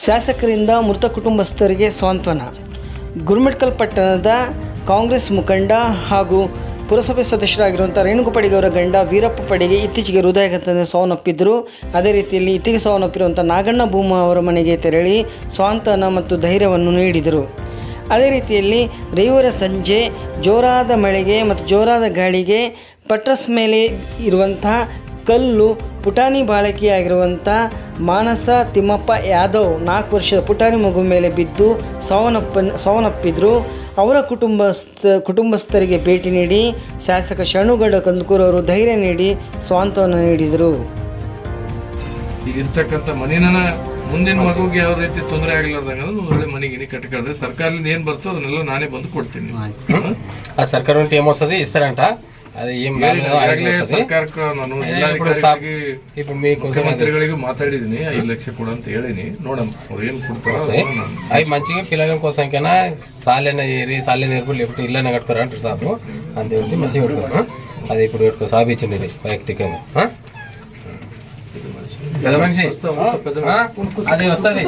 ಶಾಸಕರಿಂದ ಮೃತ ಕುಟುಂಬಸ್ಥರಿಗೆ ಸಾಂತ್ವನ. ಗುರುಮಿಟ್ಕಲ್ ಪಟ್ಟಣದ ಕಾಂಗ್ರೆಸ್ ಮುಖಂಡ ಹಾಗೂ ಪುರಸಭೆ ಸದಸ್ಯರಾಗಿರುವಂಥ ರೇಣುಗುಪಡಿಗೆ ಅವರ ಗಂಡ ವೀರಪ್ಪ ಪಡಿಗೆ ಇತ್ತೀಚೆಗೆ ಹೃದಯಾಘಾತದಿಂದ ಸಾವನ್ನಪ್ಪಿದ್ದರು. ಅದೇ ರೀತಿಯಲ್ಲಿ ಇತ್ತೀಚೆಗೆ ಸಾವನ್ನಪ್ಪಿರುವಂಥ ನಾಗಣ್ಣ ಭೂಮಾ ಅವರ ಮನೆಗೆ ತೆರಳಿ ಸಾಂತ್ವನ ಮತ್ತು ಧೈರ್ಯವನ್ನು ನೀಡಿದರು. ಅದೇ ರೀತಿಯಲ್ಲಿ ರವಿವಾರ ಸಂಜೆ ಜೋರಾದ ಮಳೆಗೆ ಮತ್ತು ಜೋರಾದ ಗಾಳಿಗೆ ಪಟ್ರಸ್ ಮೇಲೆ ಇರುವಂತಹ ಕಲ್ಲು ಪುಟಾಣಿ ಬಾಲಕಿಯಾಗಿರುವಂಥ ಮಾನಸ ತಿಮ್ಮಪ್ಪ ಯಾದವ್ 4 ವರ್ಷದ ಪುಟಾಣಿ ಮಗು ಮೇಲೆ ಬಿದ್ದು ಸಾವನ್ನಪ್ಪಿದ್ರು. ಅವರ ಕುಟುಂಬಸ್ಥರಿಗೆ ಭೇಟಿ ನೀಡಿ ಶಾಸಕ ಶರಣುಗೌಡ ಕಂದಕೂರು ಅವರು ಧೈರ್ಯ ನೀಡಿ ಸಾಂತ್ವನ ನೀಡಿದರು. ಈಗಿರ್ತಕ್ಕಂಥ ಮನಿನ ಮುಂದಿನ ಮಗುಗೆ ಯಾವ ರೀತಿ ತೊಂದರೆ ಆಗಿಲ್ಲದಂಗ ಒಳ್ಳೆ ಮನೆಗೆ ಕಟ್ಕೊಂಡ್ರೆ ಸರ್ಕಾರದಿಂದ ఏం బರ್ತೋ ಅದನ್ನೆಲ್ಲ ನಾನೇ ಬಂದು ಕೊಡ್ತೀನಿ. ఆ సర్కార్ నుండి ఏమొస్తుంది ఇస్తారంట. అది ఏం ಸರ್ಕಾರಕ್ಕೆ ನಾನು ಜಿಲ್ಲಾಧಿಕಾರಿಗಳಿಗೆ ఇప్పుడు మీ ಮುಖ್ಯಮಂತ್ರಿಗಳಿಗೆ ಮಾತಾಡಿದೀನಿ 5 ಲಕ್ಷ ಕೊಡು ಅಂತ ಹೇಳಿನಿ. ನೋಡಮ್ ಅವ್ರು ಏನ್ ಕೊಡ್ತಾರೆ. అవి మంచిగా పిల్లల కోసంకైనా సాలెన నేర్పు లేకపోతే ఇళ్ళనే కట్టుకోరా అంటారు సాపు. అంతే ఉంటే మంచిగా కట్టుకోరా. అది ఇప్పుడు పెట్టుకో సాబిచ్చింది వైయక్తికంగా పెద్ద మనిషి అది వస్తుంది.